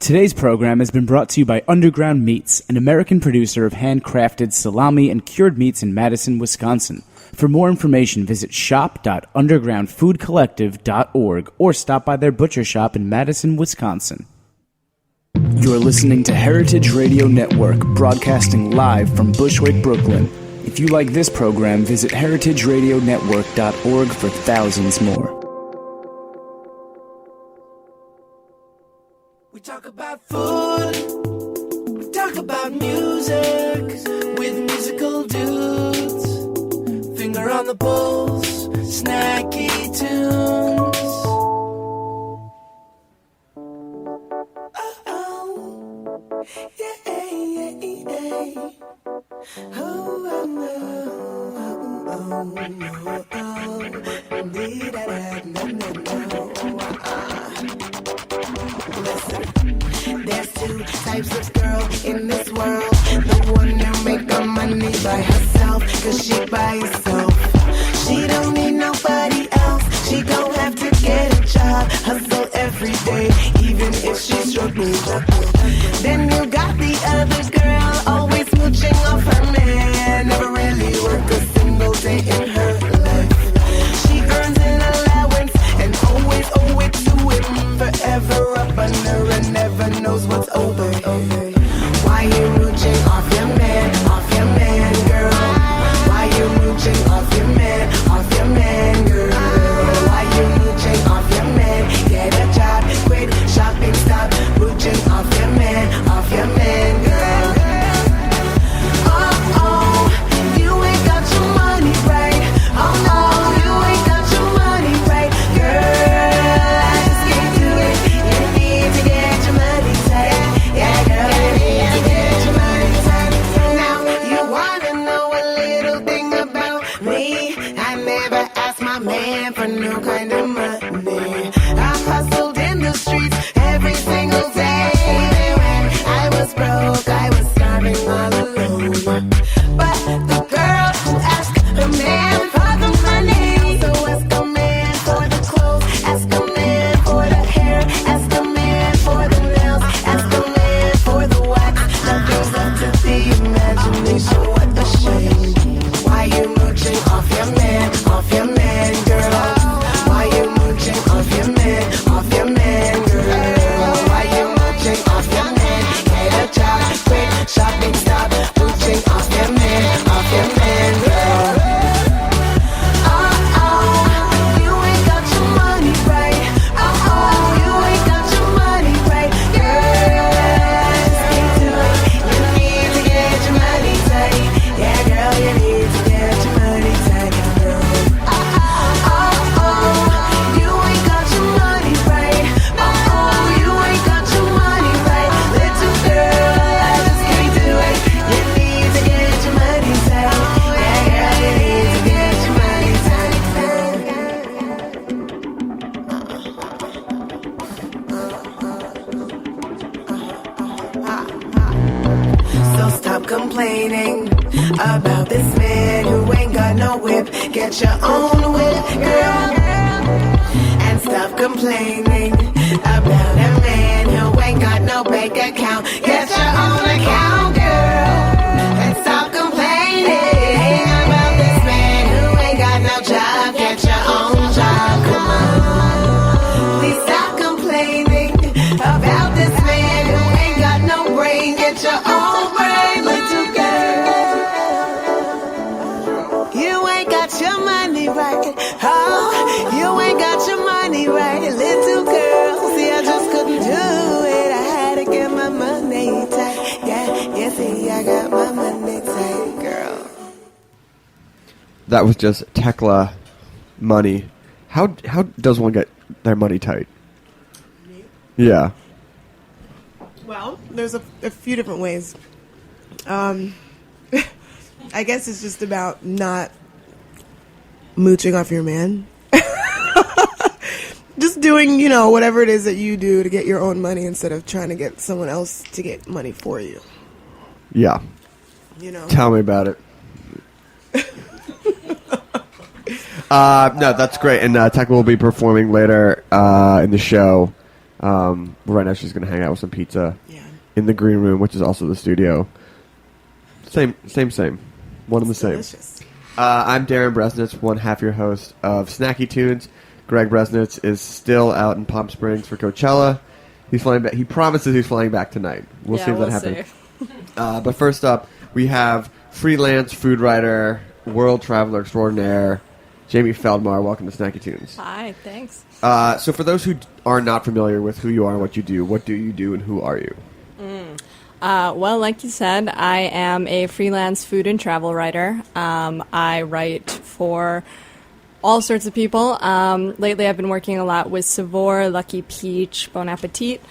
Today's program has been brought to you by Underground Meats, an American producer of handcrafted salami and cured meats in Madison, Wisconsin. For more information, visit shop.undergroundfoodcollective.org or stop by their butcher shop in Madison, Wisconsin. You're listening to Heritage Radio Network, broadcasting live from Bushwick, Brooklyn. If you like this program, visit heritageradionetwork.org for thousands more. We talk about food, we talk about music, with musical dudes. Finger on the pulse, snacky tunes. Listen, there's two types of girl in this world. The one who make her money by herself, cause she by herself. She don't need nobody else. She gon' have to get a job, hustle every day, even if she's struggling. Then you got the other girl, always mooching off her man, never really work a single day in her life. She earns an allowance and always owe it to him, forever up under and never knows what's over. Why you mooching off your man, girl? Why you mooching off your man, girl? Why you mooching off your man? Get a job, quit shopping, stop mooching off your man, girl. Oh, you ain't got your money right. Oh no, you ain't got your money right, girl. I just can't do it. You need to get your money tight. Yeah, girl, you need to get your money tight. Now, you wanna know a little thing about me? I never asked my man for no kind of money. I hustled in the streets every single day. When I was broke, I was starving all alone. But the girl who asked her man for the money, so ask a man for the clothes, ask a man for the hair, ask a man for the nails, ask a man for the wax. Nothing's up to the imagination, what a shame. Why you mooching off your man, girl? Why you mooching off your man, girl? Why you mooching off your man? Get a job, quit shopping, stop mooching off your man, girl. You ain't got your money right. You ain't got your money right, girl. Just can't do it. You need to get your money tight. Yeah, girl, you need to get your money tight, girl. You ain't got your money right. You ain't got your money right, little girl. I just can't do it. You need to get your money tight. Yeah, girl, you need to get your money tight, So stop complaining about this man who ain't got no whip. Get your own whip, girl. And stop complaining about a man who ain't got no bank account. Get your own account, girl. And stop complaining about this man who ain't got no job. Get your own job, come on. Please stop complaining about this man who ain't got no brain. Get your own brain, little girl. You ain't got your money right. Oh, you ain't got your money right, little girl. See, I just couldn't do it. I had to get my money tight. Yeah, you see, I got my money tight, girl. That was just Tecla money. How does one get their money tight? Yeah. Well, there's a few different ways. I guess it's just about not mooching off your man. Just doing, whatever it is that you do to get your own money instead of trying to get someone else to get money for you. Yeah. Tell me about it. No, that's great. And Tecla will be performing later in the show. Right now she's going to hang out with some pizza Yeah. in the green room, which is also the studio. Same. One and the same. Delicious. I'm Darren Bresnitz, one half your host of Snacky Tunes. Greg Bresnitz is still out in Palm Springs for Coachella. He's flying back. He promises he's flying back tonight. We'll see if that happens. But first up, we have freelance food writer, world traveler extraordinaire, Jamie Feldmar. Welcome to Snacky Tunes. Hi, thanks. So for those who are not familiar with who you are and what do you do and who are you? Well, like you said, I am a freelance food and travel writer. I write for all sorts of people. Lately, I've been working a lot with Savor, Lucky Peach, Bon Appetit.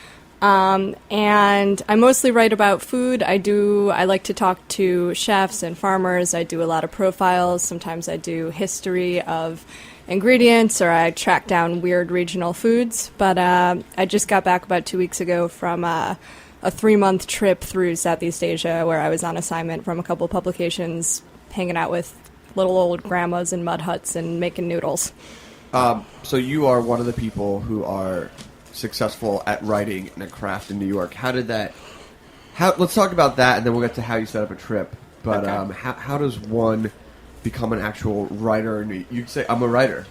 And I mostly write about food. I like to talk to chefs and farmers. I do a lot of profiles. Sometimes I do history of ingredients, or I track down weird regional foods. But I just got back about 2 weeks ago from a 3-month trip through Southeast Asia, where I was on assignment from a couple publications, hanging out with little old grandmas in mud huts and making noodles. So you are one of the people who are successful at writing in a craft in New York. Let's talk about that, and then we'll get to how you set up a trip. But Okay. how does one become an actual writer? You'd say, I'm a writer.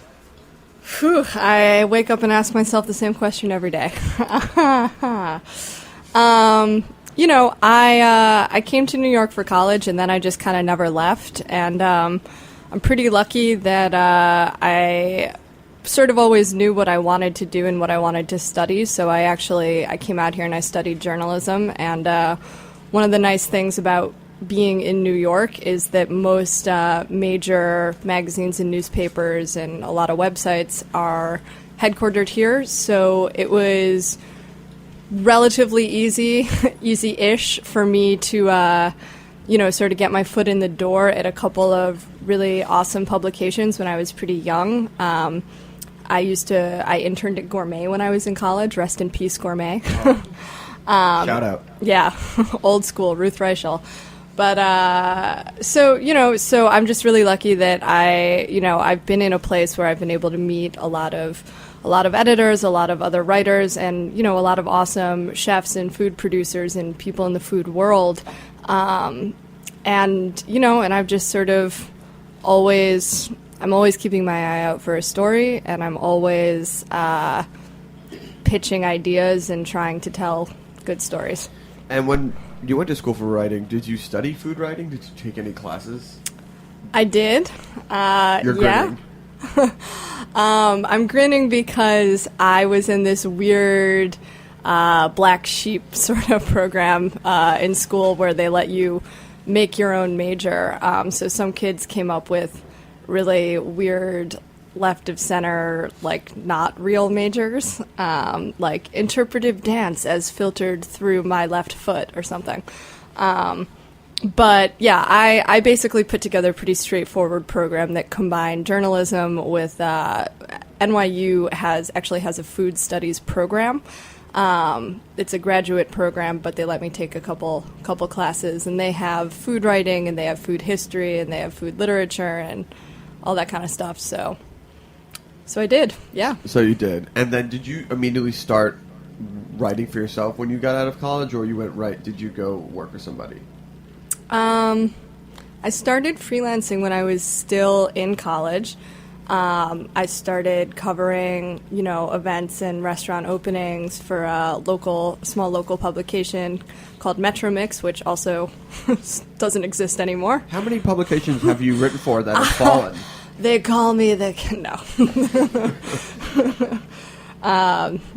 Whew, I wake up and ask myself the same question every day. I came to New York for college, and then I just kind of never left. And I'm pretty lucky that I sort of always knew what I wanted to do and what I wanted to study. So I came out here and I studied journalism. And one of the nice things about being in New York is that most major magazines and newspapers and a lot of websites are headquartered here. So it was relatively easy-ish for me to, sort of get my foot in the door at a couple of really awesome publications when I was pretty young. I interned at Gourmet when I was in college. Rest in peace, Gourmet. Shout out. Yeah, old school, Ruth Reichel. But so I'm just really lucky that I've been in a place where I've been able to meet a lot of editors, a lot of other writers, and a lot of awesome chefs and food producers and people in the food world. And I've just sort of I'm always keeping my eye out for a story, and I'm always pitching ideas and trying to tell good stories. And when you went to school for writing, did you study food writing? Did you take any classes? I did. You're yeah. grinning. I'm grinning because I was in this weird black sheep sort of program in school where they let you make your own major. So some kids came up with really weird left of center, like not real majors, like interpretive dance as filtered through my left foot or something. But yeah, I basically put together a pretty straightforward program that combined journalism with NYU actually has a food studies program. It's a graduate program, but they let me take a couple classes, and they have food writing, and they have food history, and they have food literature, and all that kind of stuff. So I did, yeah. So you did. And then did you immediately start writing for yourself when you got out of college, or did you go work for somebody? I started freelancing when I was still in college. I started covering, events and restaurant openings for a small local publication called Metro Mix, which also doesn't exist anymore. How many publications have you written for that have fallen? They call me no.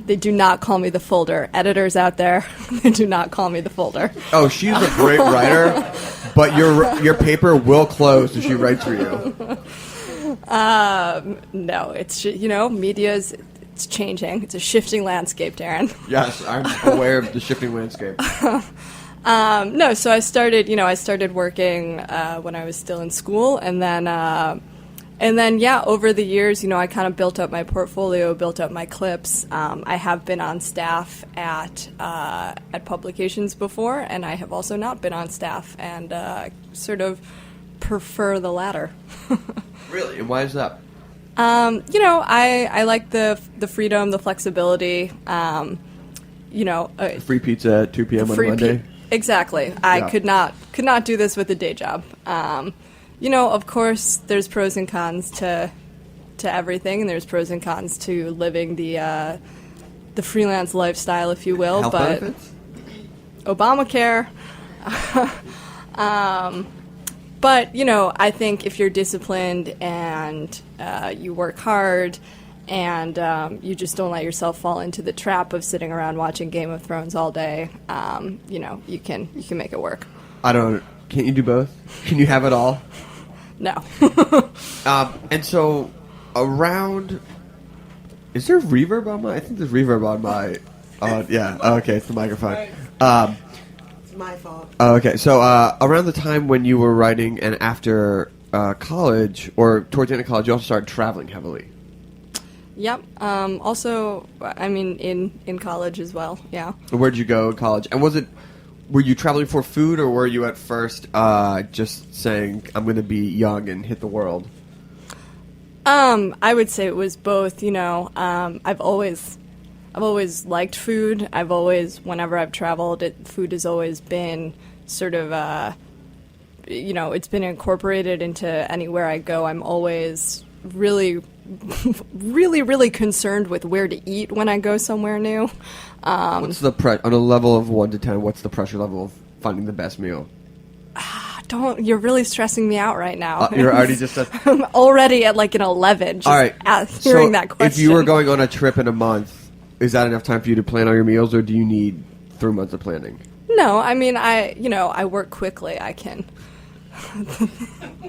They do not call me the folder. Editors out there, they do not call me the folder. Oh, she's a great writer, but your paper will close if she writes for you. No, it's media's it's changing. It's a shifting landscape, Darren. Yes, I'm aware of the shifting landscape. No, so I started working when I was still in school, and then yeah, over the years, I kind of built up my portfolio, built up my clips. I have been on staff at publications before, and I have also not been on staff, and sort of prefer the latter. Really? And why is that? I like the freedom, the flexibility. Free pizza at 2 p.m. on Monday. Exactly. I Yeah. could not do this with a day job. Of course, there's pros and cons to everything, and there's pros and cons to living the freelance lifestyle, if you will. Health but benefits? Obamacare. But, I think if you're disciplined and you work hard and you just don't let yourself fall into the trap of sitting around watching Game of Thrones all day, you can make it work. Can't you do both? Can you have it all? No. And so, is there reverb on my? I think there's reverb on my. Yeah. Okay, it's the microphone. It's my fault. Okay, so around the time when you were writing and after college, or towards the end of college, you also started traveling heavily. Yep. Also, in college as well. Yeah. Where'd you go in college? And were you traveling for food, or were you at first just saying, I'm going to be young and hit the world? I would say it was both. I've always liked food. Whenever I've traveled, food has always been sort of, it's been incorporated into anywhere I go. I'm always really, really, really concerned with where to eat when I go somewhere new. What's the on a level of 1 to 10? What's the pressure level of finding the best meal? You're really stressing me out right now. You're already just. I'm already at like an 11. Just All right. Hearing that question. If you were going on a trip in a month, is that enough time for you to plan all your meals, or do you need 3 months of planning? No, I work quickly. I can.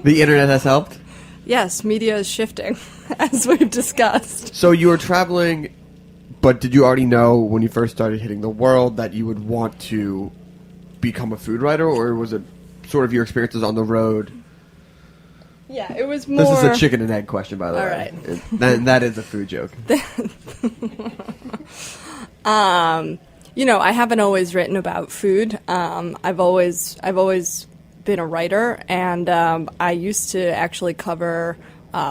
The internet has helped? Yes, media is shifting, as we've discussed. So you were traveling, but did you already know when you first started hitting the world that you would want to become a food writer, or was it sort of your experiences on the road? Yeah, it was more... This is a chicken and egg question, by the All way. right. That is a food joke. I haven't always written about food. I've always been a writer, and I used to actually cover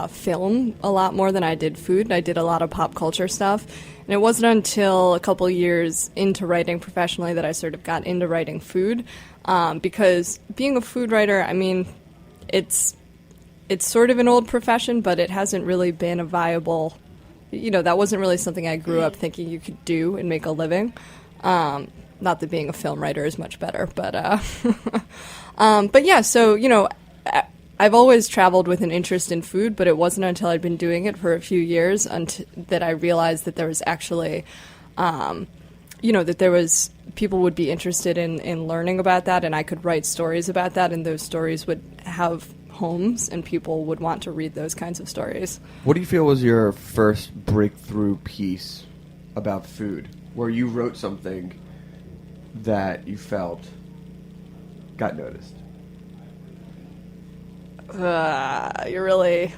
film a lot more than I did food. I did a lot of pop culture stuff, and it wasn't until a couple years into writing professionally that I sort of got into writing food, because being a food writer, it's sort of an old profession, but it hasn't really been a viable, that wasn't really something I grew up thinking you could do and make a living. Not that being a film writer is much better, but yeah, so, I've always traveled with an interest in food, but it wasn't until I'd been doing it for a few years that I realized that there was actually, that there was, people would be interested in learning about that, and I could write stories about that, and those stories would have homes, and people would want to read those kinds of stories. What do you feel was your first breakthrough piece about food, where you wrote something that you felt got noticed? You're really...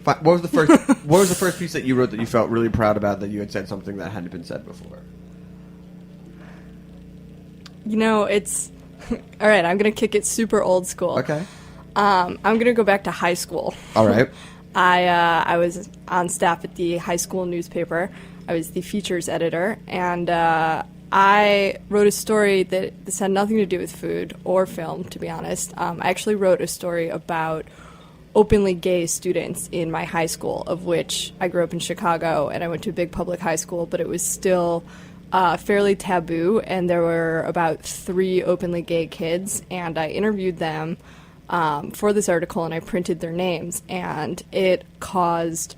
What was the first piece that you wrote that you felt really proud about, that you had said something that hadn't been said before? It's... All right, I'm going to kick it super old school. Okay. I'm going to go back to high school. All right. I was on staff at the high school newspaper. I was the features editor, and I wrote a story that this had nothing to do with food or film, to be honest. I actually wrote a story about openly gay students in my high school, of which I grew up in Chicago, and I went to a big public high school, but it was still fairly taboo, and there were about 3 openly gay kids, and I interviewed them for this article, and I printed their names, and it caused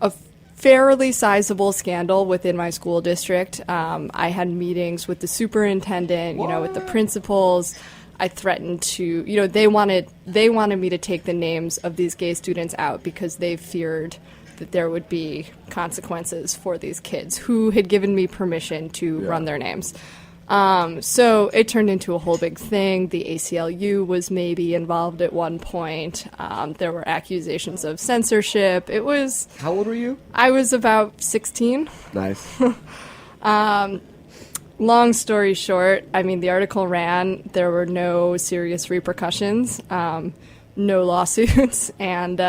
a fairly sizable scandal within my school district. I had meetings with the superintendent, with the principals. I threatened to, they wanted me to take the names of these gay students out because they feared that there would be consequences for these kids who had given me permission to run their names. So it turned into a whole big thing. The ACLU was maybe involved at one point. There were accusations of censorship. It was... How old were you? I was about 16. Nice. Long story short, the article ran. There were no serious repercussions, no lawsuits, and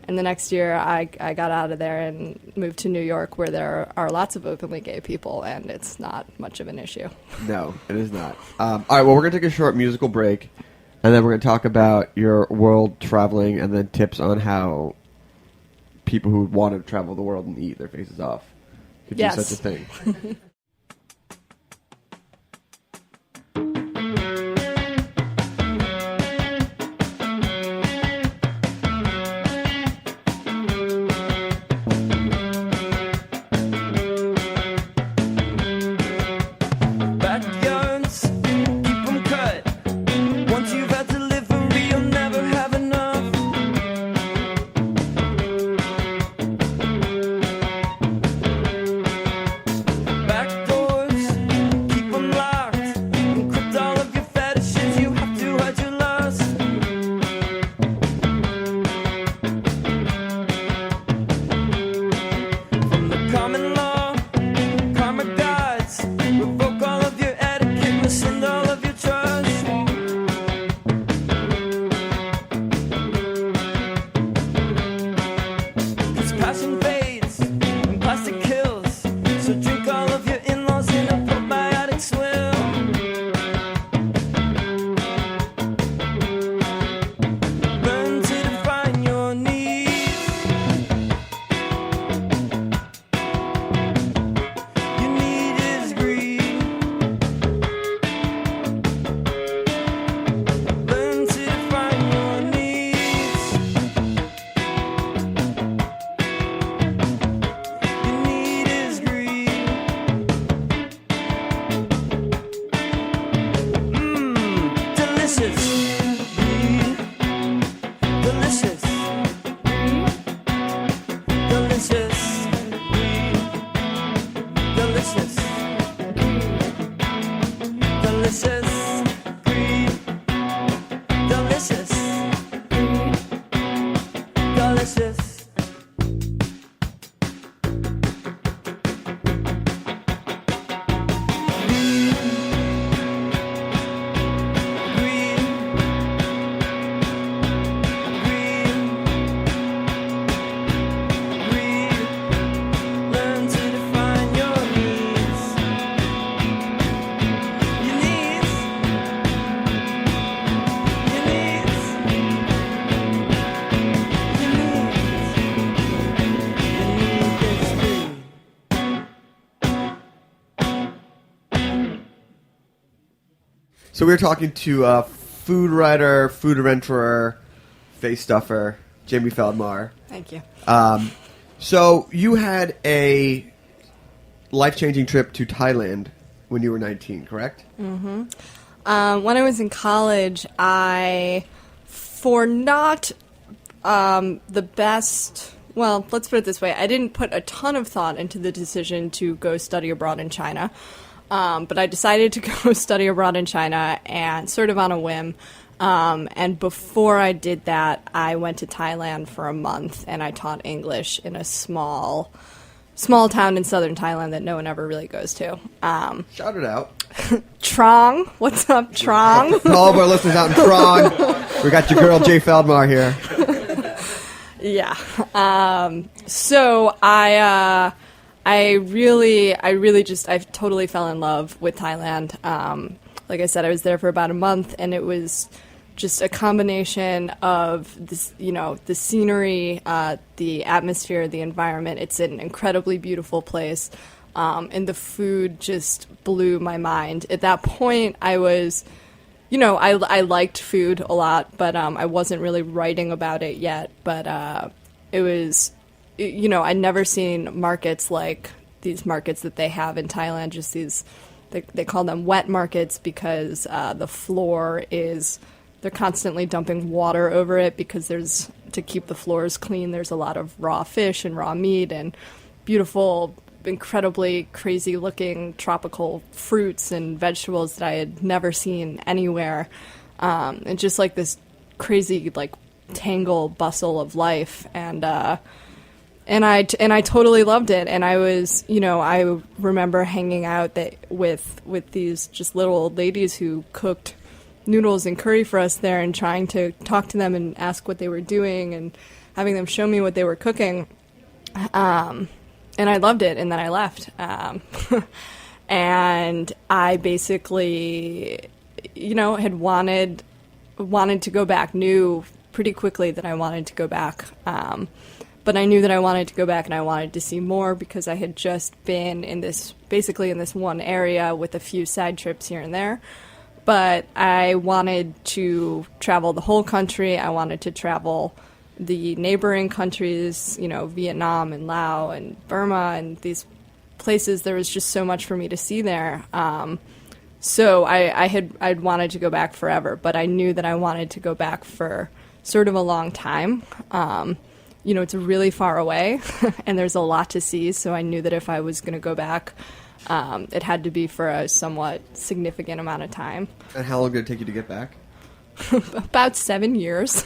And the next year, I got out of there and moved to New York, where there are lots of openly gay people, and it's not much of an issue. No, it is not. All right, well, we're going to take a short musical break, and then we're going to talk about your world traveling and then tips on how people who want to travel the world and eat their faces off could do such a thing. Backyards, keep 'em cut. Once you've had delivery, you'll never have enough. Back doors, keep 'em locked. Encrypt all of your fetishes, you have to hide your lust. From the common law, karma gods, revoke all of your etiquette, rescind all of your trust. Cause passion fades and plastic kills, so drink all of your in-laws in a probiotic swim. Learn to define your needs. Your need is greed. Learn to define your needs. Your need is greed. Delicious. Greed. Delicious. Delicious. Greed. Delicious. Delicious. Greed. Delicious. Delicious. Greed. Greed. Learn to define your needs. Your needs. Your needs. Your needs. Your need is greed. So we were talking to food writer, food adventurer, face stuffer, Jamie Feldmar. Thank you. So you had a life-changing trip to Thailand when you were 19, correct? When I was in college, for not the best, well, let's put it this way, I didn't put a ton of thought into the decision to go study abroad in China. But I decided to go study abroad in China, and sort of on a whim. And before I did that, I went to Thailand for a month, and I taught English in a small town in southern Thailand that no one ever really goes to. Shout it out. Trong, what's up, Trong? To all of our listeners out in Prague, we got your girl Jay Feldmar here. Yeah. So I totally fell in love with Thailand. Like I said, I was there for about a month, and it was just a combination of this, the scenery, the atmosphere, the environment. It's an incredibly beautiful place. And the food just blew my mind. At that point, I was, I liked food a lot, but I wasn't really writing about it yet. But it was, I'd never seen markets like these markets that they have in Thailand, just these, they call them wet markets because the floor is, they're constantly dumping water over it because to keep the floors clean, there's a lot of raw fish and raw meat and beautiful, incredibly crazy looking tropical fruits and vegetables that I had never seen anywhere. And just like this crazy, like, tangle bustle of life. And I totally loved it. And I was, I remember hanging out with these just little old ladies who cooked noodles and curry for us there, and trying to talk to them and ask what they were doing. And having them show me what they were cooking. And I loved it, and then I left. And I basically, had wanted to go back, knew pretty quickly that I wanted to go back. But I knew that I wanted to go back and I wanted to see more because I had just been in this one area with a few side trips here and there. But I wanted to travel the whole country. I wanted to travel the neighboring countries, Vietnam and Laos and Burma and these places. There was just so much for me to see there. So I'd wanted to go back forever, but I knew that I wanted to go back for sort of a long time. It's really far away and there's a lot to see. So I knew that if I was going to go back, it had to be for a somewhat significant amount of time. And how long did it take you to get back? About 7 years.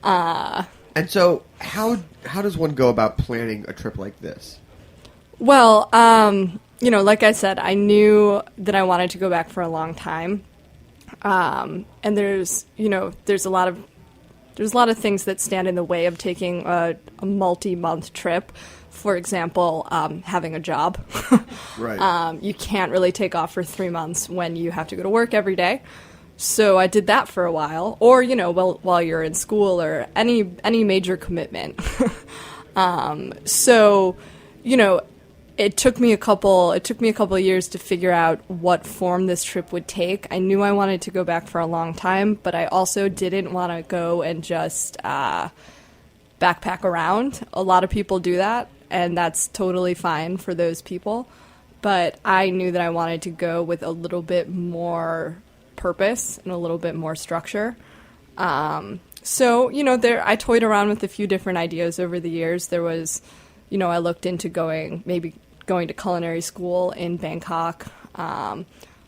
And so how does one go about planning a trip like this? Well, like I said, I knew that I wanted to go back for a long time. And there's a lot of things that stand in the way of taking a multi-month trip. For example, having a job. Right. You can't really take off for 3 months when you have to go to work every day. So I did that for a while, or while you're in school or any major commitment. It took me a couple of years to figure out what form this trip would take. I knew I wanted to go back for a long time, but I also didn't want to go and just backpack around. A lot of people do that, and that's totally fine for those people. But I knew that I wanted to go with a little bit more purpose and a little bit more structure. I toyed around with a few different ideas over the years. There was, I looked into going to culinary school in Bangkok,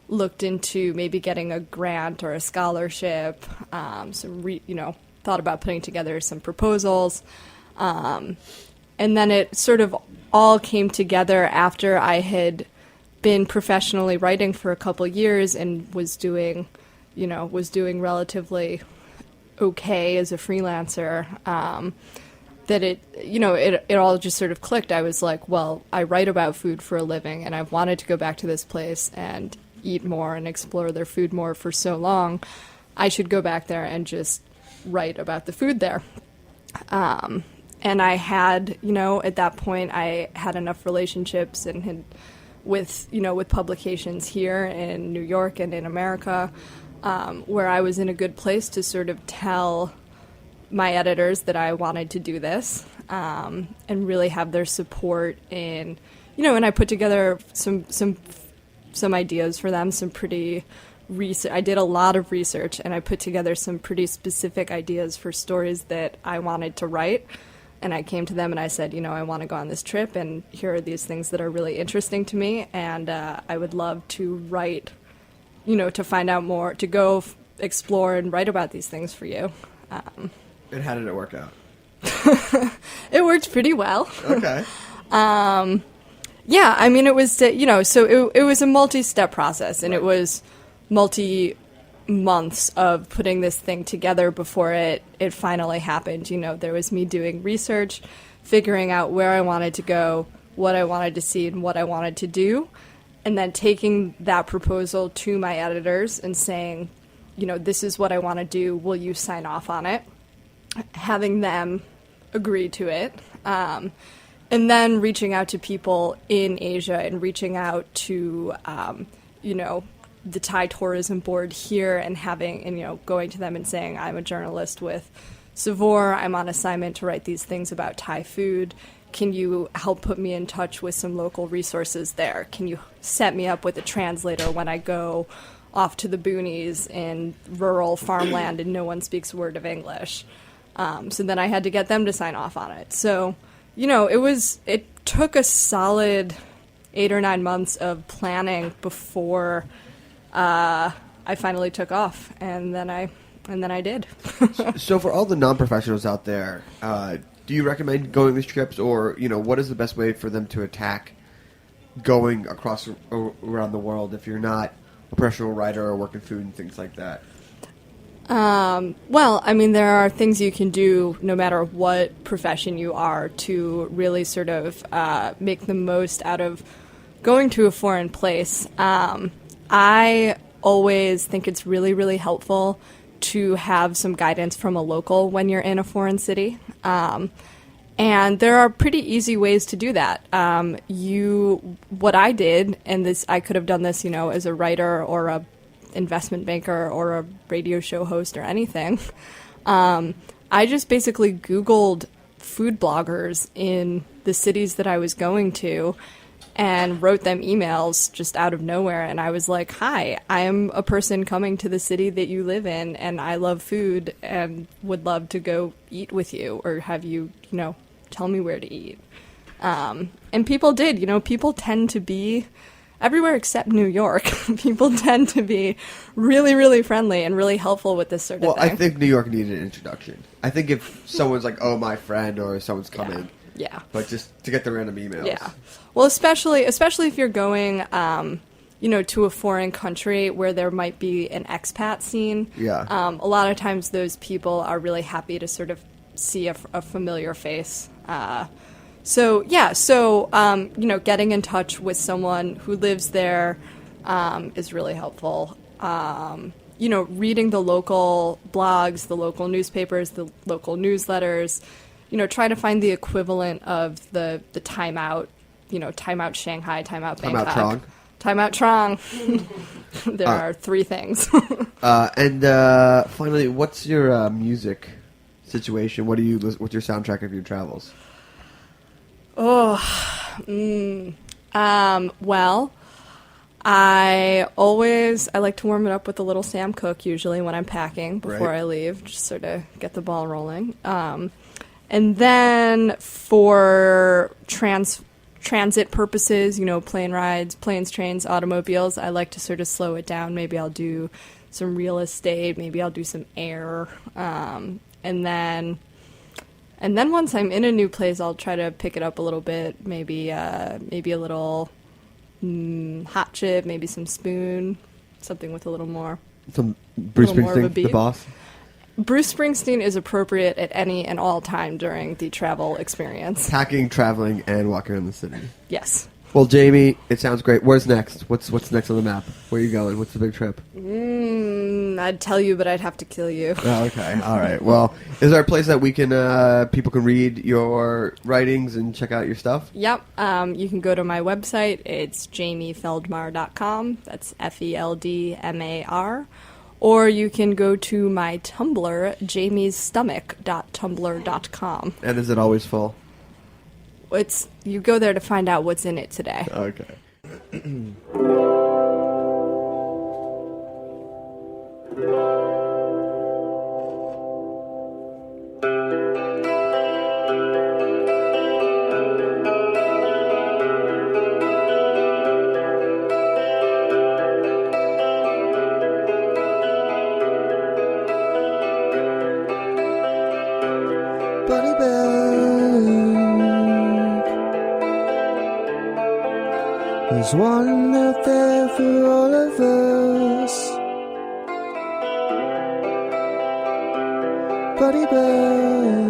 looked into maybe getting a grant or a scholarship, thought about putting together some proposals. And then it sort of all came together after I had been professionally writing for a couple years and was doing relatively okay as a freelancer. That it all just sort of clicked. I was like, well, I write about food for a living, and I've wanted to go back to this place and eat more and explore their food more for so long. I should go back there and just write about the food there. And I had, at that point, I had enough relationships and had with publications here in New York and in America, where I was in a good place to sort of tell my editors that I wanted to do this, and really have their support in, and I put together some ideas for them, some pretty research. I did a lot of research, and I put together some pretty specific ideas for stories that I wanted to write. And I came to them and I said, I want to go on this trip, and here are these things that are really interesting to me, and I would love to write, to find out more, to go explore and write about these things for you. And how did it work out? It worked pretty well. Okay. Yeah, I mean, it was, so it was a multi-step process, and It was multi-months of putting this thing together before it finally happened. There was me doing research, figuring out where I wanted to go, what I wanted to see, and what I wanted to do, and then taking that proposal to my editors and saying, this is what I want to do, will you sign off on it? Having them agree to it. And then reaching out to people in Asia and reaching out to, the Thai Tourism Board here and going to them and saying, I'm a journalist with Savor. I'm on assignment to write these things about Thai food. Can you help put me in touch with some local resources there? Can you set me up with a translator when I go off to the boonies in rural farmland and no one speaks a word of English? So then I had to get them to sign off on it. So, it took a solid 8 or 9 months of planning before I finally took off, and then I did. So for all the non-professionals out there, do you recommend going these trips, or what is the best way for them to attack going around the world if you're not a professional writer or work in food and things like that? Well, I mean, there are things you can do no matter what profession you are to really sort of make the most out of going to a foreign place. I always think it's really, really helpful to have some guidance from a local when you're in a foreign city. And there are pretty easy ways to do that. What I did, and this, I could have done this, as a writer or a investment banker or a radio show host or anything. I just basically Googled food bloggers in the cities that I was going to and wrote them emails just out of nowhere. And I was like, hi, I am a person coming to the city that you live in, and I love food and would love to go eat with you or have you, tell me where to eat. And people did. People tend to be everywhere except New York. People tend to be really, really friendly and really helpful with this sort of thing. Well, I think New York needed an introduction. I think if someone's like, oh, my friend, or someone's coming. Yeah. But just to get the random emails. Yeah. Well, especially if you're going, to a foreign country where there might be an expat scene. Yeah. A lot of times those people are really happy to sort of see a familiar face. So getting in touch with someone who lives there is really helpful. Reading the local blogs, the local newspapers, the local newsletters, try to find the equivalent of the timeout, timeout Shanghai, timeout Bangkok. Timeout Trong. Timeout Trong. There are three things. And finally, what's your music situation? What's your soundtrack of your travels? Well, I like to warm it up with a little Sam Cooke usually when I'm packing before Right. I leave, just sort of get the ball rolling. And then for transit purposes, plane rides, planes, trains, automobiles, I like to sort of slow it down. Maybe I'll do some real estate, maybe I'll do some air, and then once I'm in a new place, I'll try to pick it up a little bit. Maybe a little hot chip, maybe some spoon, something with a little more. Some Bruce little more of a Springsteen, the beat. boss. Bruce Springsteen is appropriate at any and all time during the travel experience. Packing, traveling, and walking around the city. Yes. Well, Jamie, it sounds great. Where's next? What's next on the map? Where are you going? What's the big trip? I'd tell you, but I'd have to kill you. Oh, okay. All right. Well, is there a place that we can people can read your writings and check out your stuff? Yep. You can go to my website. It's jamiefeldmar.com. That's FELDMAR. Or you can go to my Tumblr, jamiesstomach.tumblr.com. And is it always full? You go there to find out what's in it today. Okay. Buddy bag. There's one out there for all of us. Buddy bag.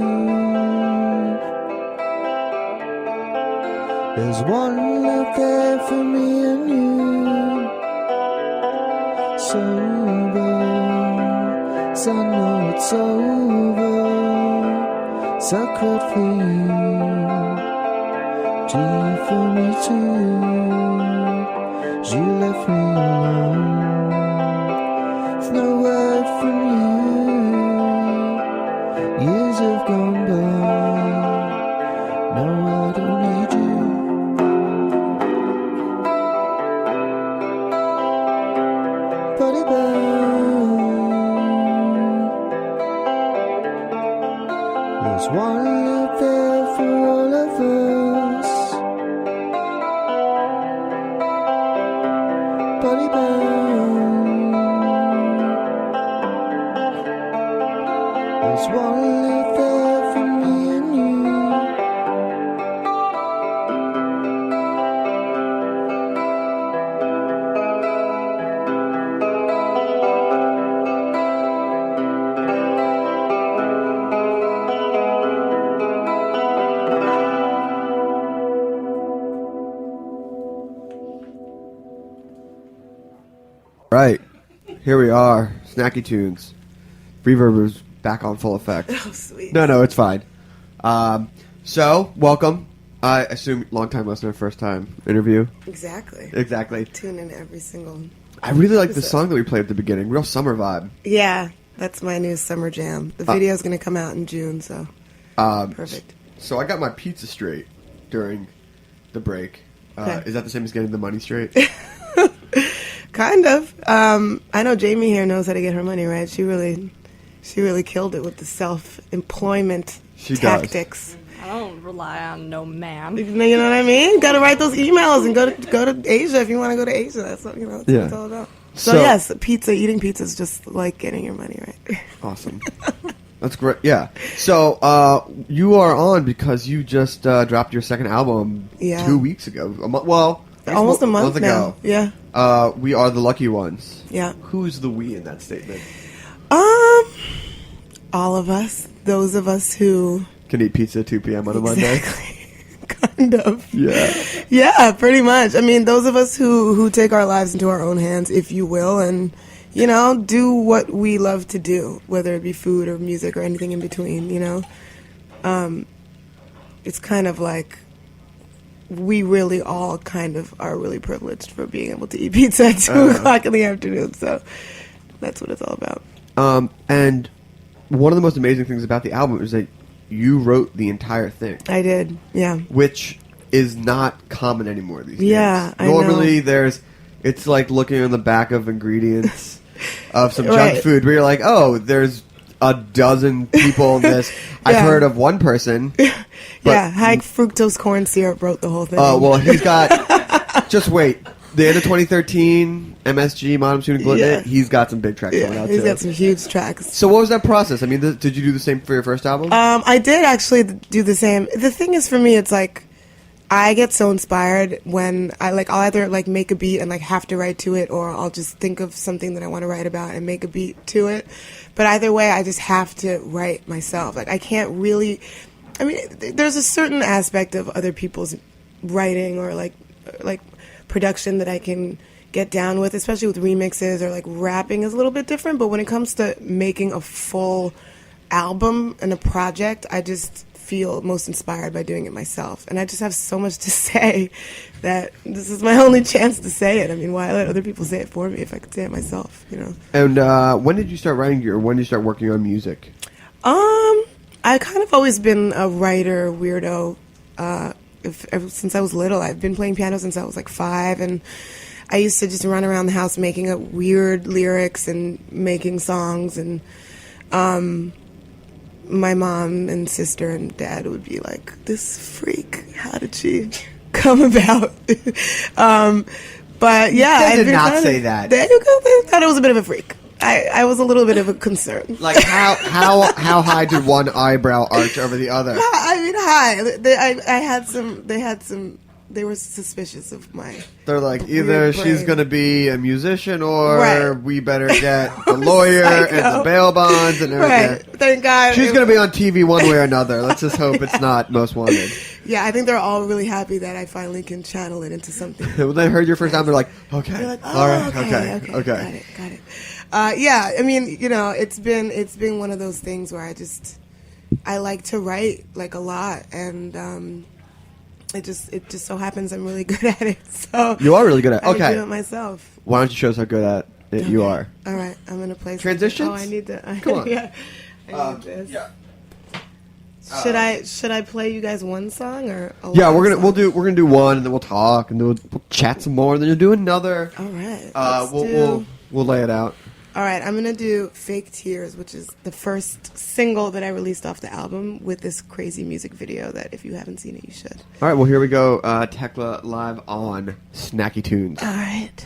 There's one out there for me and you. Sober, so I know it's over. Sacred for you, G for me too. You left me alone. There's no word from you. Years have gone by. No, I don't need you. Buddy bag. There's one out there for all of us. Buddy bag. There's one out there for me and you. Right. Here we are. Snacky Tunes. Reverb is back on full effect. Oh, sweet. No, it's fine. So, welcome. I assume long-time listener, first-time interview. Exactly. Exactly. Tune in every single. I really like the song that we played at the beginning. Real summer vibe. Yeah, that's my new summer jam. The video's going to come out in June, so perfect. So I got my pizza straight during the break. Okay. Is that the same as getting the money straight? Kind of. I know Jamie here knows how to get her money right. She really killed it with the self-employment She does. tactics. I don't rely on no man. You know what I mean? Got to write those emails and go to Asia if you want to go to Asia. That's what that's what it's all about. So yes, eating pizza is just like getting your money right. Awesome. That's great. Yeah. So you are on because you just dropped your second album 2 weeks ago. Almost a month ago. now. Yeah. We are the lucky ones. Yeah. Who's the we in that statement? All of us. Those of us who Can eat pizza at 2 p.m. on a Monday. kind of. Yeah. Yeah, pretty much. I mean, those of us who take our lives into our own hands, if you will, and, you know, do what we love to do, whether it be food or music or anything in between, you know. It's kind of like we really all kind of are really privileged for being able to eat pizza at 2 o'clock in the afternoon. So that's what it's all about. And one of the most amazing things about the album is that you wrote the entire thing. I did, yeah. Which is not common anymore these days. Yeah, I Normally know. it's like looking on the back of ingredients of some Right. junk food where you're like, oh, there's a dozen people in this. I've Yeah. heard of one person. Yeah, high fructose corn syrup wrote the whole thing. Oh, well, he's got, just wait, the end of 2013, MSG, Modern Student Gluten, Yeah. he's got some big tracks coming Yeah, out he's too. got some huge tracks. So what was that process? I mean, did you do the same for your first album? I did actually do the same. The thing is, for me, it's like I get so inspired when I'll either like make a beat and like have to write to it, or I'll just think of something that I want to write about and make a beat to it. But either way, I just have to write myself. Like I can't really. I mean, there's a certain aspect of other people's writing or like production that I can get down with, especially with remixes or like rapping is a little bit different. But when it comes to making a full album and a project, I just feel most inspired by doing it myself. And I just have so much to say that this is my only chance to say it. I mean, why let other people say it for me if I could say it myself, you know? And when did you start writing when did you start working on music? I kind of always been a writer weirdo. Ever since I was little, I've been playing piano since I was like 5, and I used to just run around the house making up weird lyrics and making songs. And my mom and sister and dad would be like, "This freak, how did she come about?" But yeah, They did not say that. They thought it was a bit of a freak. I was a little bit of a concern. Like how high did one eyebrow arch over the other? I mean, hi. They were suspicious of my. They're like, weird either she's brain. going to be a musician or Right. we better get the lawyer and the bail bonds and everything. Right. Thank God. She's going to be on TV one way or another. Let's just hope it's not Most Wanted. Yeah, I think they're all really happy that I finally can channel it into something. When they heard your first album, they're like, okay, They're like, all right, okay. Got it. Yeah, I mean, you know, it's been one of those things where I like to write like a lot, and it just so happens I'm really good at it. So You are really good at it. I Okay. do it myself. Why don't you show us how good at it you are? All right, I'm gonna play some- Transitions? Oh, I need to. Come on. Yeah, I need this. Yeah. Should I play you guys one song or? A Yeah, lot we're of gonna songs? we're gonna do one and then we'll talk and then we'll chat some more and then you'll do another. All right. We'll lay it out. All right, I'm going to do Fake Tears, which is the first single that I released off the album with this crazy music video that if you haven't seen it, you should. All right, well, here we go. Tecla live on Snacky Tunes. All right.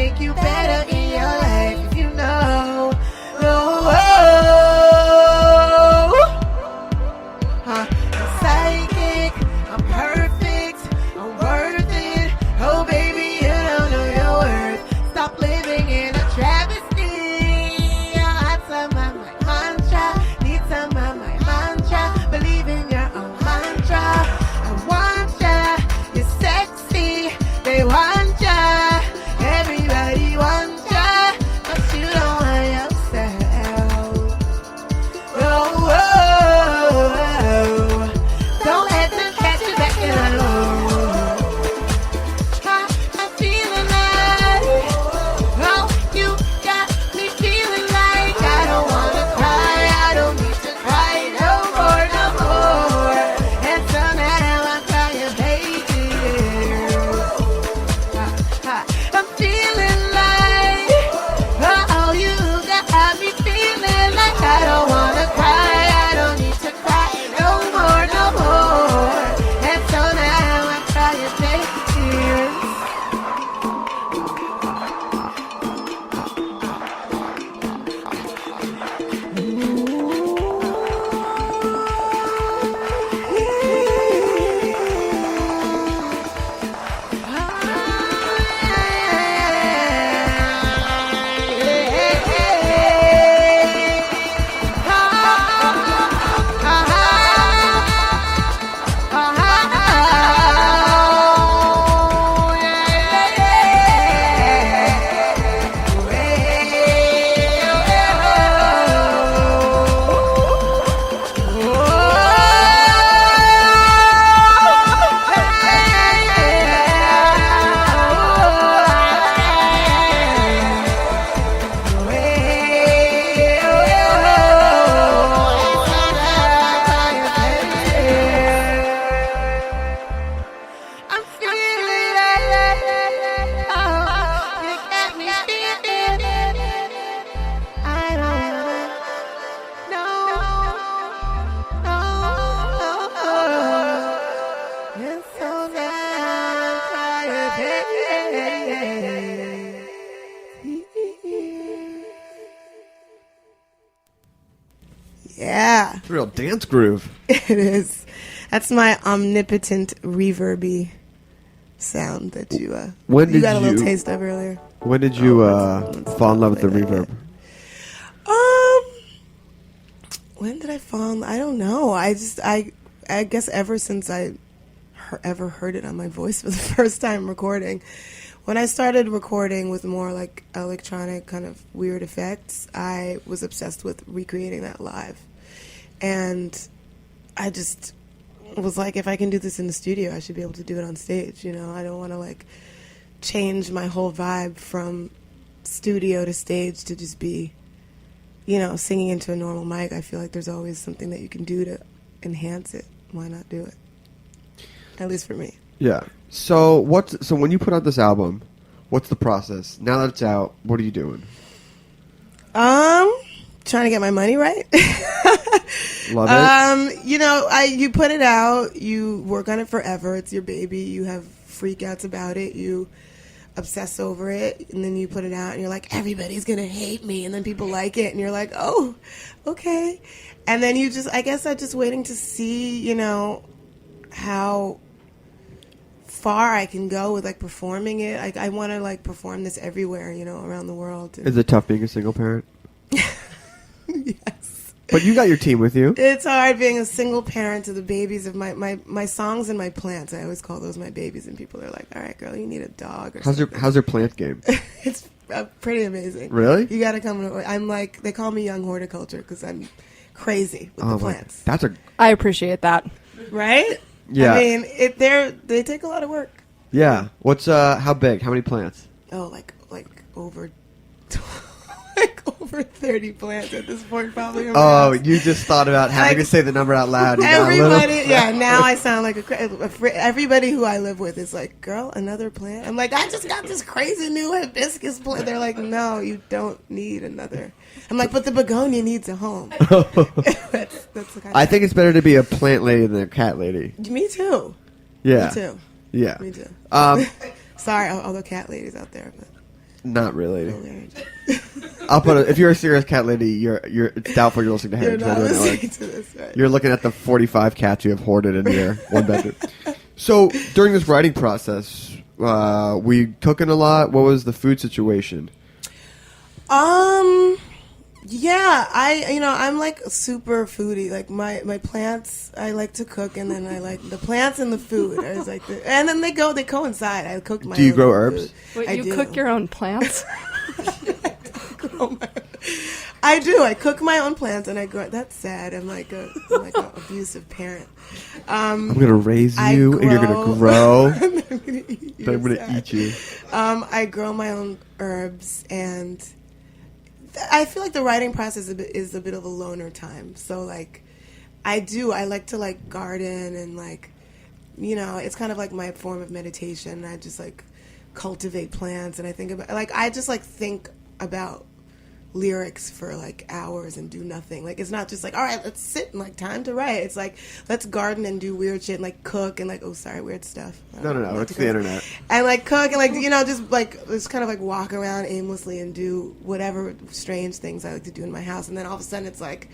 make you better in your life if you know. Oh, I'm psychic, I'm perfect, I'm worth it. Oh baby, you don't know your worth. Stop living in a travesty. Need some of my mantra, need some of my mantra. Believe in your own mantra. I want ya, you're sexy, they want ya. Everybody wants ya, but you don't want yourself. Oh, don't let them catch you back in the room. I'm feeling like, oh, you got me feeling like I don't wanna cry, I don't need to cry no more, no more. And so now I'm crying, baby. I'm feeling like, oh, you got me feeling like I don't wanna cry, I don't need to cry no more, no more. And so now I'm crying, baby. I'm feeling like, oh, you got me feeling. I don't know. And so now I'm crying. Yeah, It's a real dance groove. it is. That's my omnipotent reverby sound that you When you did got a little you- taste of earlier. When did you fall in love with the play that reverb? When did I fall in? I don't know. I guess ever since I ever heard it on my voice for the first time recording. When I started recording with more like electronic kind of weird effects, I was obsessed with recreating that live. And I just was like, if I can do this in the studio, I should be able to do it on stage. You know, I don't want to like change my whole vibe from studio to stage to just be, you know, singing into a normal mic. I feel like there's always something that you can do to enhance it. Why not do it? At least for me. Yeah. So when you put out this album, what's the process? Now that it's out, what are you doing? Trying to get my money right. Love it. You know, you put it out, you work on it forever. It's your baby. You have freakouts about it. You obsess over it, and then you put it out, and you're like, everybody's gonna hate me, and then people like it, and you're like, oh, okay. And then you just, I guess I'm just waiting to see, you know, how far I can go with like performing it. Like I want to like perform this everywhere, you know, around the world. Is it tough being a single parent? Yes. But you got your team with you. It's hard being a single parent to the babies of my songs and my plants. I always call those my babies, and people are like, all right, girl, you need a dog or something. How's your plant game? It's pretty amazing. Really? You got to come to, I'm like, they call me young horticulture because I'm crazy with the plants. I appreciate that. Right? Yeah. I mean, they take a lot of work. Yeah. What's how big? How many plants? Oh, like over like over 30 plants at this point, probably. in my Oh, house. you just thought about having Like, to say the number out loud. You got a little- Everybody, yeah. Now I sound like everybody who I live with is like, girl, another plant. I'm like, I just got this crazy new hibiscus plant. They're like, no, you don't need another. I'm like, but the begonia needs a home. that's the kind I think it's better to be a plant lady than a cat lady. Me too. Yeah. Me too. Yeah. Me too. Um, Sorry, all the cat ladies out there, but Not really. Hilarious. I'll put if you're a serious cat lady, it's doubtful you're listening to You're Heritage not Radio listening Network. to this, right? You're looking at the 45 cats you have hoarded in your one bedroom. So during this writing process, we cooking a lot. What was the food situation? Yeah, I'm like a super foodie. Like my plants, I like to cook, and then I like the plants and the food. I was like, and then they coincide. I cook my. Do you own grow food. herbs? Wait, I you do. cook your own plants? I do. I cook my own plants, and I grow. That's sad. I'm like an abusive parent. I'm gonna raise I you, and you're gonna grow. and I'm gonna eat you. Then I'm gonna Sad. eat you. I grow my own herbs, and I feel like the writing process is a bit of a loner time. So like, I like to like garden and like, it's kind of like my form of meditation. I just like cultivate plants, and I think about I just like think about lyrics for like hours and do nothing. Like it's not just like, all right, let's sit and like time to write. It's like, let's garden and do weird shit and like cook and like, weird stuff. No, it's the internet. And like cook and like, just kind of like walk around aimlessly and do whatever strange things I like to do in my house. And then all of a sudden it's like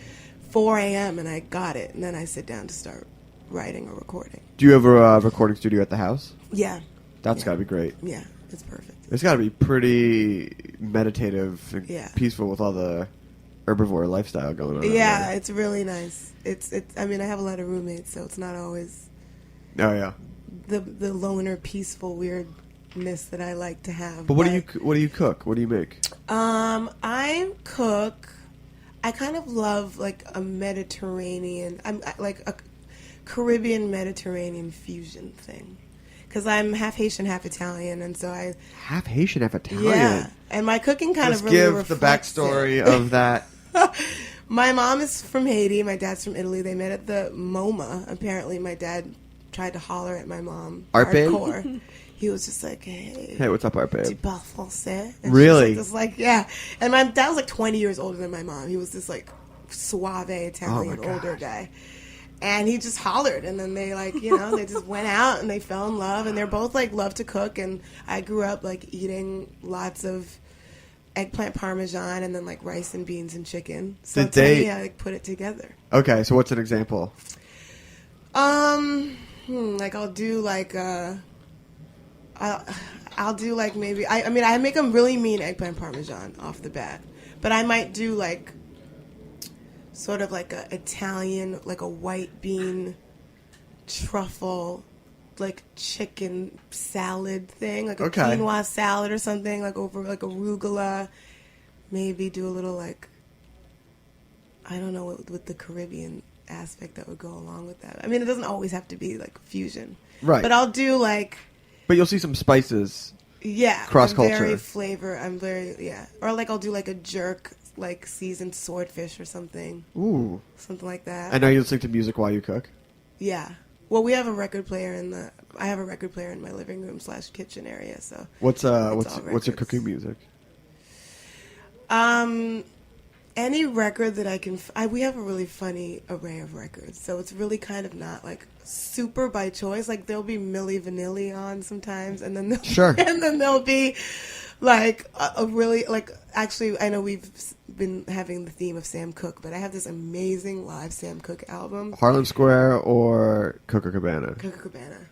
4 a.m. and I got it. And then I sit down to start writing or recording. Do you have a recording studio at the house? Yeah. That's Yeah. got to be great. Yeah. It's perfect. It's got to be pretty meditative and Yeah. peaceful with all the herbivore lifestyle going on. Yeah. There. It's really nice. I mean, I have a lot of roommates, so it's not always Oh yeah. the loner, peaceful weirdness that I like to have. But what do you cook? What do you make? I cook. I kind of love like a Mediterranean. Like a Caribbean Mediterranean fusion thing, because I'm half Haitian, half Italian, and so I Half Haitian, half Italian. yeah. And my cooking kind Let's of really give the reflects backstory it. of that. My mom is from Haiti. My dad's from Italy. They met at the MoMA. Apparently, my dad tried to holler at my mom. Art babe? Hardcore. He was just like, "Hey, Hey, what's up, Art tu babe? parles français?" And Really? she was like, yeah. And my dad was like 20 years older than my mom. He was this like suave Italian Oh my older guy. And he just hollered, and then they like, they just went out and they fell in love, and they're both like love to cook. And I grew up like eating lots of eggplant parmesan and then like rice and beans and chicken. So Did to they- me, I like put it together. Okay, so what's an example? Like I'll do like I'll do like maybe I mean I make a really mean eggplant parmesan off the bat, but I might do like sort of like a Italian, like a white bean truffle like chicken salad thing, like a Okay. quinoa salad or something, like over like arugula. Maybe do a little like, I don't know, with the Caribbean aspect that would go along with that. I mean, it doesn't always have to be like fusion, Right. But I'll do like, But you'll see some spices. yeah, Cross-culture. I'm very yeah, or like I'll do like a jerk, like seasoned swordfish or something Ooh. like that. I know you listen to music while you cook. Yeah. Well, we have a record player I have a record player in my living room / kitchen area. So What's all your records. cooking music? Any record that I can. We have a really funny array of records, so it's really kind of not like super by choice. Like there'll be Milli Vanilli on sometimes, and then Sure. and then there'll be like a really like. Actually, I know we've been having the theme of Sam Cooke, but I have this amazing live Sam Cooke album. Harlem Square or Copacabana? Copacabana.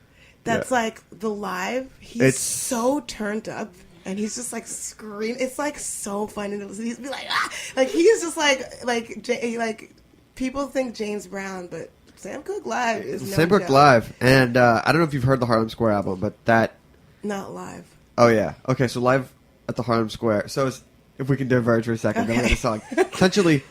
That's Yeah. like the live. He's It's- so turned up, and he's just like screaming. It's like so funny to listen. He's be like, ah! Like he's just like people think James Brown, but Sam Cooke live is no Sam Cooke joke. live, and I don't know if you've heard the Harlem Square album, but that. Not live. Oh yeah. Okay, so live at the Harlem Square. So if we can diverge for a second, then we're Okay. gonna song. Essentially,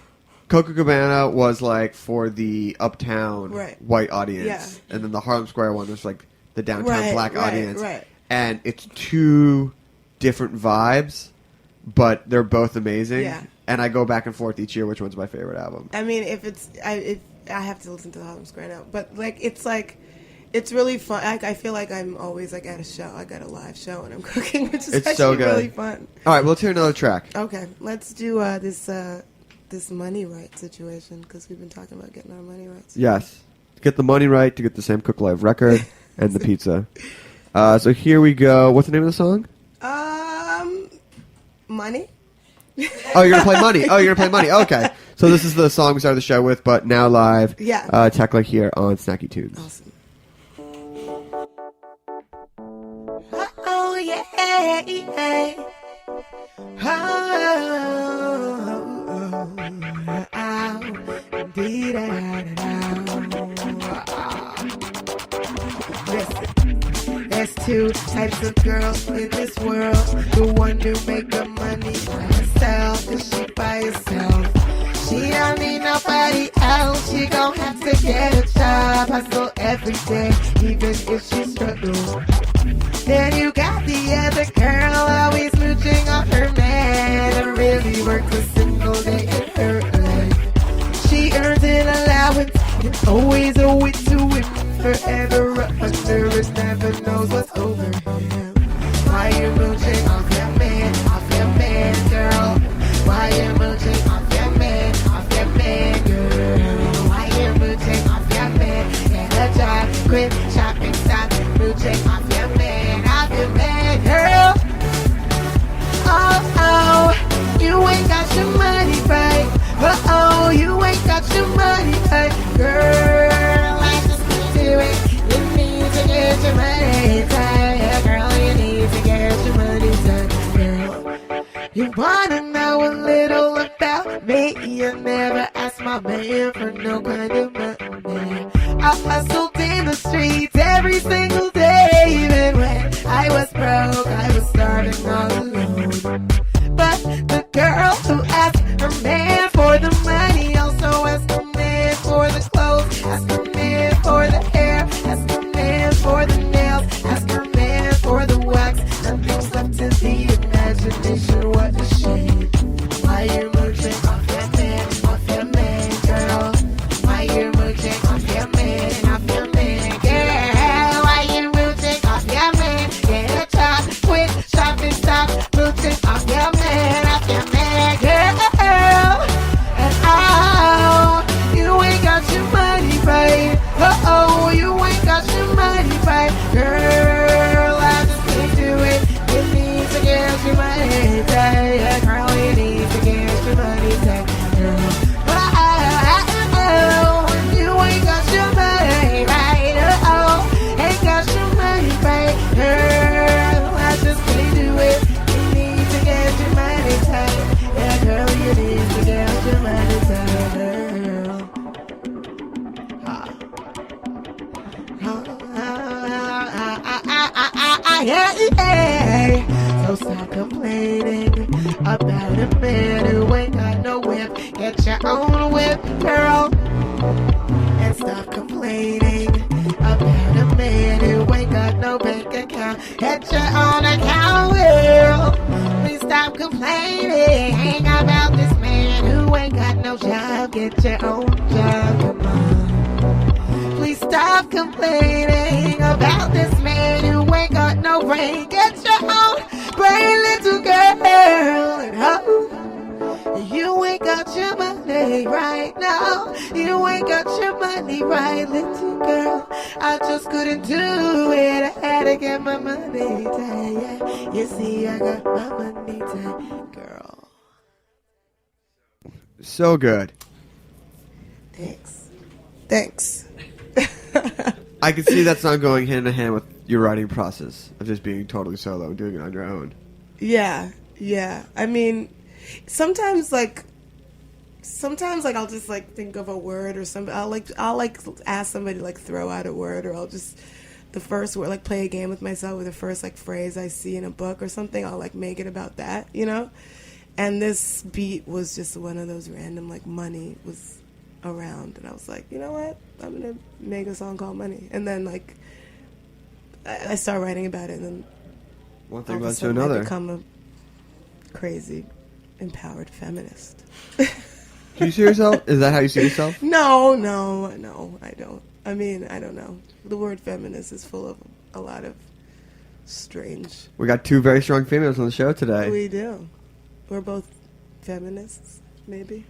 Copacabana was like for the uptown Right. white audience, Yeah. and then the Harlem Square one was like the downtown Right, black right, audience. right. And it's two different vibes, but they're both amazing. Yeah. And I go back and forth each year which one's my favorite album. I mean, if I have to listen to the Harlem Square now, but like it's really fun. I feel like I'm always like at a show. I got a live show and I'm cooking, which is It's actually so good. really fun. All right, well, let's hear another track. Okay, let's do this money right situation, because we've been talking about getting our money rights. Yes. Get the money right to get the Sam Cooke Live record and the pizza. So here we go. What's the name of the song? Money? Oh, you're gonna play Money. Oh, you're gonna play Money. Okay. So this is the song we started the show with, but now live. Yeah. Tecla here on Snacky Tunes. Awesome. Oh, yeah. Listen, there's two types of girls in this world. The one who make the money by herself, cause she by herself. She don't need nobody else. She gon' have to get a job, hustle every day, even if she struggles. Then you got the other girl always mooching off her man and really works a single day in her life. She earns an allowance and always owe it to him. Forever up under it, never knows what's over him. Why you mooching off your man, girl? Why you mooching off your man, girl? Why you mooching off your man? Get a job, quit shopping, stop mooching off your man, girl. Oh, you ain't got your money right. Oh, you ain't got your money right, girl. I just can't do it. You need to get your money tight, girl. You need to get your money tight, girl. You wanna know a little about me? You never asked my man for no kind of money. I hustled in the streets every single day, even when I was broke, I was starving all alone. But the girl who asked her man for the money also asked her man for the clothes, asked her man for the hair, asked her man for the nails, asked her man for the wax. Nothing's left to the imagination, what a shame. Why you mooching off your man, girl? Why you mooching off your man, girl? Why you mooching off your man? Get a job, quit shopping, stop mooching off your man, girl. And oh, you ain't got your money right. Oh, you ain't got your money right, girl. I just can't do it. You need to get your money tight, girl. You need to get your money tight, girl. Oh, you ain't got your money right. Oh, ain't got your money right, girl. I just can't do it. You need to get your money tight, yeah, girl. You need to get your money tight, girl. Yeah. So stop complaining about a man who ain't got no whip. Get your own whip, girl. And stop complaining about a man who ain't got no bank account. Get your own account, girl. Please stop complaining about this man who ain't got no job. Get your own job, come on. Please stop complaining about this man who ain't got no brain. Get your own brain, little girl. And oh, you ain't got your money right now. You ain't got your money right, little girl. I just couldn't do it. I had to get my money tight. Yeah, you see, I got my money tight, girl. So good. Thanks. I can see that song going hand in hand with your writing process of just being totally solo and doing it on your own. Yeah. I mean, sometimes I'll just like think of a word or something. I'll ask somebody to like throw out a word, or I'll just the first word, like play a game with myself with the first like phrase I see in a book or something. I'll like make it about that, you know. And this beat was just one of those random, like money was around, and I was like, you know what, I'm gonna make a song called Money. And then like I started writing about it, and then One thing all of a led to sudden I another. become a crazy empowered feminist. Do you see yourself? Is that how you see yourself? No, I don't. I mean, I don't know. The word feminist is full of a lot of strange. We got two very strong females on the show today. We do. We're both feminists, maybe.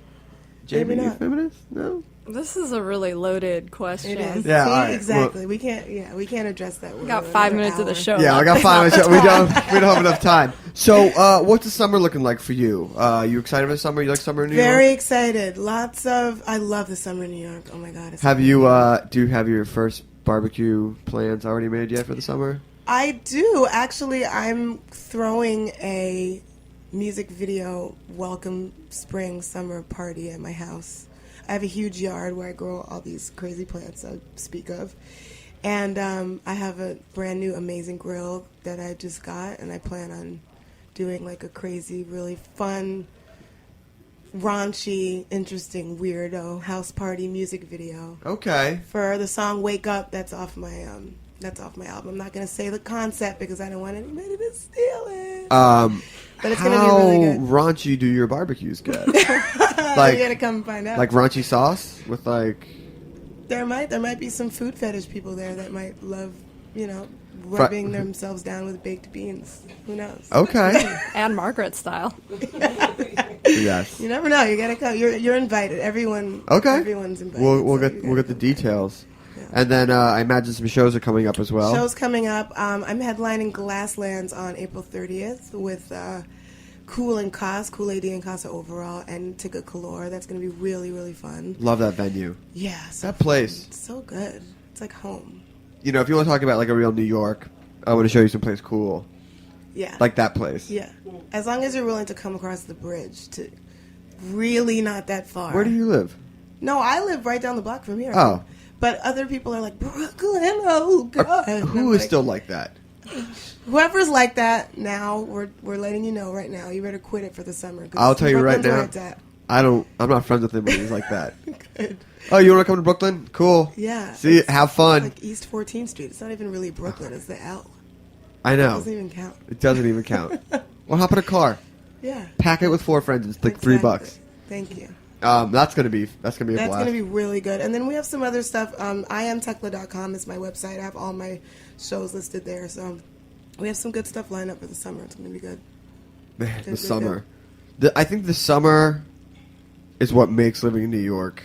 Jamie, maybe you not. feminist? No. This is a really loaded question. It is. Yeah, See, all right. exactly. Well- we can't address that word. We got in 5 another minutes of the hour. show. Yeah, I got left. 5 minutes. We don't have enough time. So, what's the summer looking like for you? You excited for the summer? You like summer in New Very York? excited. I love the summer in New York. Oh my God. It's Have you, do you have your first barbecue plans already made yet for the summer? I do. Actually, I'm throwing a music video welcome spring summer party at my house. I have a huge yard where I grow all these crazy plants I speak of. And I have a brand new amazing grill that I just got, and I plan on doing like a crazy, really fun, raunchy, interesting, weirdo house party music video Okay. for the song "Wake Up." That's off my album. I'm not gonna say the concept because I don't want anybody to steal it. But it's gonna be really good. How raunchy do your barbecues get? You gotta come and find out. Like raunchy sauce with like... There might be some food fetish people there that might love, rubbing themselves down with baked beans. Who knows? Okay. And Margaret style. Yes. You never know. You gotta come. You're invited. Everyone. Okay. Everyone's invited. We'll so get the details. And then I imagine some shows are coming up as well. Shows coming up. I'm headlining Glasslands on April 30th with Kool and Koss, Kool AD and Casa Overall, and Tika Kalor. That's going to be really, really fun. Love that venue. Yeah. So That place. It's so good. It's like home. You know, if you want to talk about like a real New York, I want to show you some place cool. Yeah. Like that place. Yeah. As long as you're willing to come across the bridge to really not that far. Where do you live? No, I live right down the block from here. Oh. But other people are like, Brooklyn, oh, God. And Who I'm is like, still like that? Whoever's like that now, we're letting you know right now. You better quit it for the summer. 'cause I'll tell you right Brooklyn's now. where it's I'm not friends with anybody who's like that. at. Good. Oh, you want to come to Brooklyn? Cool. Yeah. See, It's have fun. like East 14th Street. It's not even really Brooklyn. It's the L. I It know. doesn't even count. It doesn't even count. Well, hop in a car. Yeah. Pack it with 4 friends. It's like Exactly. $3. Thank you. That's gonna be a That's blast. going to be really good. And then we have some other stuff. IamTecla.com is my website. I have all my shows listed there. So we have some good stuff lined up for the summer. It's going to be good. Man, the Good. summer. I think the summer is what makes living in New York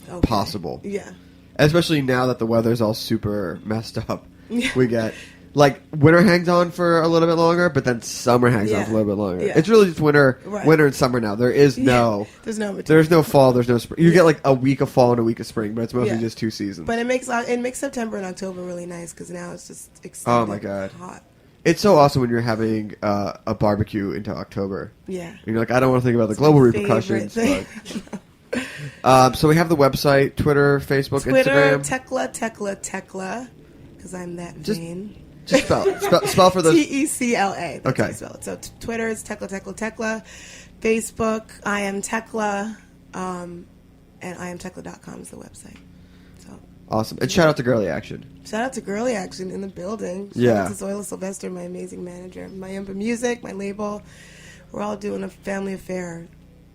Okay. possible. Yeah. Especially now that the weather's all super messed up. We get like winter hangs on for a little bit longer, but then summer hangs on Yeah. for a little bit longer. Yeah. It's really just winter, Right. winter and summer now. There is no, There's no between. there's no fall, there's no spring. You get like a week of fall and a week of spring, but it's mostly Yeah. just 2 seasons. But it makes September and October really nice because now it's just extended. Oh my God. Hot. It's so awesome when you're having a barbecue into October. Yeah. And you're like, I don't want to think about the global Favorite repercussions. thing. But, so we have the website, Twitter, Facebook, Twitter, Instagram. Tecla, because I'm that Just- vain. Just spell for those. Tecla. That's how Okay. you spell it. So Twitter is Tecla. Facebook, I am Tecla, and IamTecla.com is the website. So Awesome. And shout out to Girly Action. shout out to Girly Action in the building. Shout Yeah. out to Zoila Sylvester, my amazing manager. My Impa Music, my label. We're all doing a family affair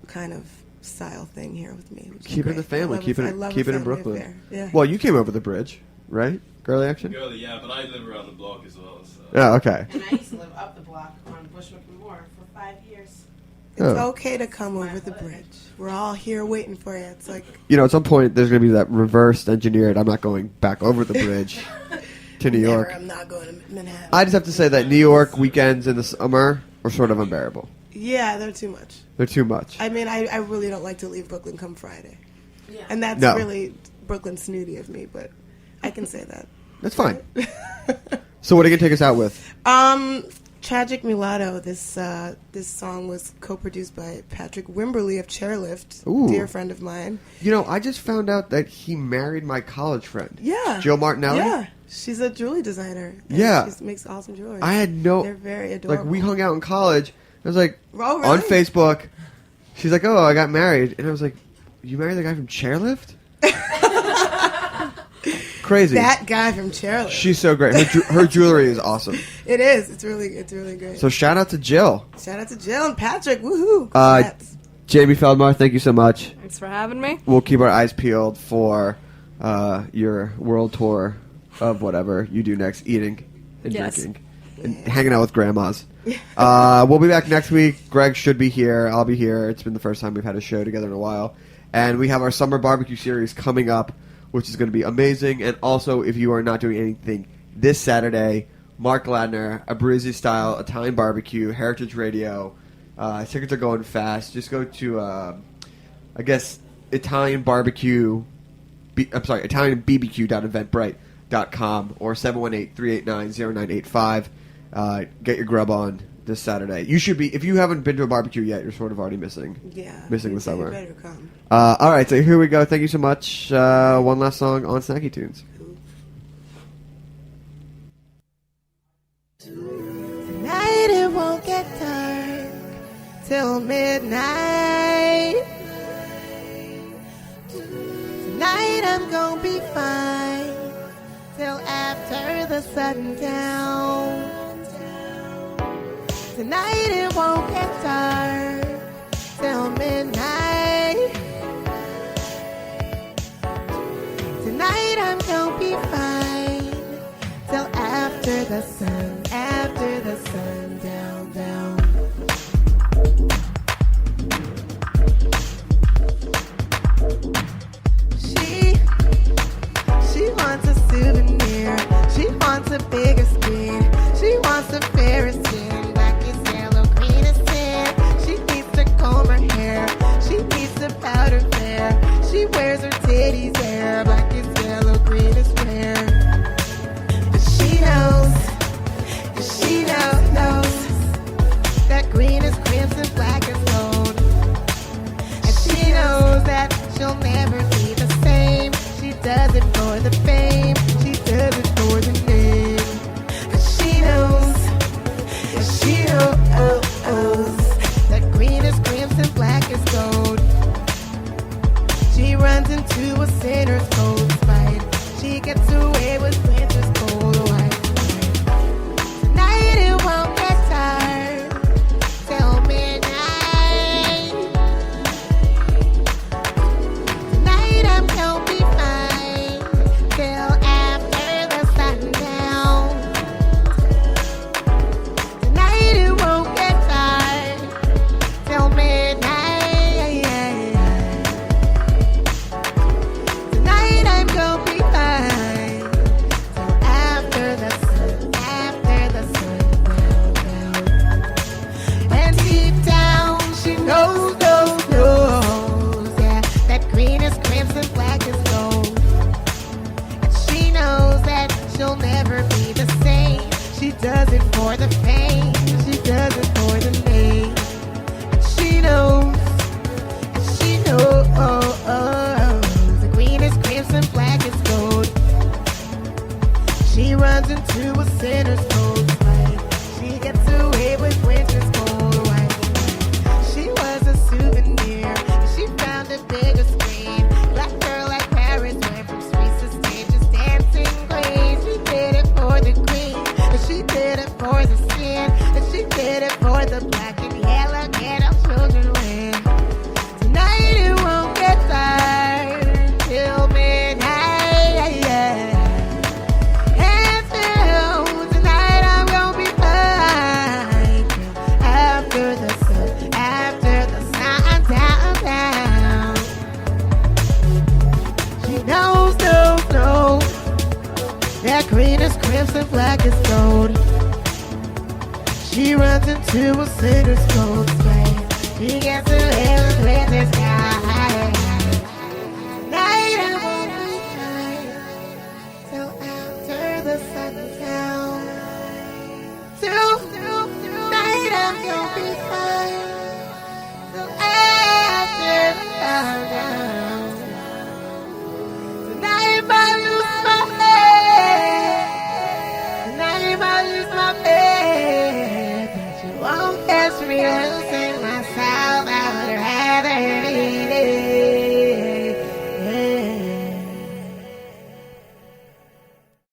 kind of style thing here with me. which is Keep it in the great. family. I Keep love it a in family Brooklyn. affair. Yeah. Well, you came over the bridge, right? Girly Action? Girly, yeah, but I live around the block as well. So. Yeah, okay. And I used to live up the block on Bushwick and Moore for 5 years. It's Oh. okay to come over the bridge. We're all here waiting for you. It's like, You know, at some point, there's going to be that reversed engineered, I'm not going back over the bridge to New York. never, I'm not going to Manhattan. I just have to say that New York weekends in the summer are sort of unbearable. Yeah, they're too much. They're too much. I mean, I really don't like to leave Brooklyn come Friday. Yeah. And that's No. really Brooklyn snooty of me, but I can say that. That's fine. So what are you going to take us out with? Tragic Mulatto. This song was co-produced by Patrick Wimberly of Chairlift, Ooh. dear friend of mine. You know, I just found out that he married my college friend. Yeah. Jill Martinelli? Yeah. She's a jewelry designer. and Yeah. She makes awesome jewelry. I had no... They're very adorable. Like, we hung out in college. I was like, Oh, really? on Facebook. She's like, oh, I got married. And I was like, you married the guy from Chairlift? Crazy. That guy from Chairlift. She's so great. Her jewelry is awesome. It is. It's really great. So shout out to Jill. Shout out to Jill and Patrick. Woohoo. Uh, Congrats. Jamie Feldmar, thank you so much. Thanks for having me. We'll keep our eyes peeled for your world tour of whatever you do next, eating and Yes. drinking and hanging out with grandmas. We'll be back next week. Greg should be here. I'll be here. It's been the first time we've had a show together in a while. And we have our summer barbecue series coming up, which is going to be amazing. And also, if you are not doing anything this Saturday, Mark Ladner, a Brizzy style Italian barbecue, Heritage Radio. Tickets are going fast. Just go to, I guess, Italian BBQ.eventbrite.com or 718-389-0985. Get your grub on this Saturday. You should be, if you haven't been to a barbecue yet, you're sort of already missing the summer. You better come. All right, so here we go. Thank you so much. One last song on Snacky Tunes. Tonight it won't get dark till midnight. Tonight I'm gonna be fine till after the sundown. Tonight it won't get dark till midnight. Tonight I'm gonna be fine till after the sun down, down. She wants a souvenir. She wants a bigger screen. She wants a Ferris wheel. Black is yellow, green is tan. She needs to comb her hair. She needs to powder fair. She wears her titties hair. Black is yellow, green is rare. But she knows that green is crimson, black is gold. And she knows that she'll never be the same. She does it for the fame, she does it for the name. And she knows that green is crimson, black is gold. She runs into a sinner's cold fight. She gets away with winter's cold white. Tonight it won't get tired till midnight. Tonight I'm gonna be fine till after the sundown. Tonight it won't get tired till midnight. Tonight I'm gonna be fine till after the sundown. And deep down she knows, yeah, that green is crimson, black is gold. And she knows that she'll never be the same. She does it for the fame, she does it for the name. And she knows, the green is crimson, black is gold. She runs into a sinner's cold fight. She gets away with winter's cold white. She was a souvenir. She found a bigger screen. Black girl like Paris went from streets to stages, dancing queen. She did it for the green, and she did it for the sin, and she did it for the black and yellow. Get our children win. Tonight it won't get tired till midnight. And till tonight I'm gonna be fine after the sun down. She knows, that green is crimson, black is gold. She runs into a sinner's cold flame. She gets her hair with the sky. Tonight I won't be fine till after the sun's down. Tonight I'm gonna be fine till after the sun's down. Tonight I might lose my head. Tonight I might lose my head, but you won't catch me.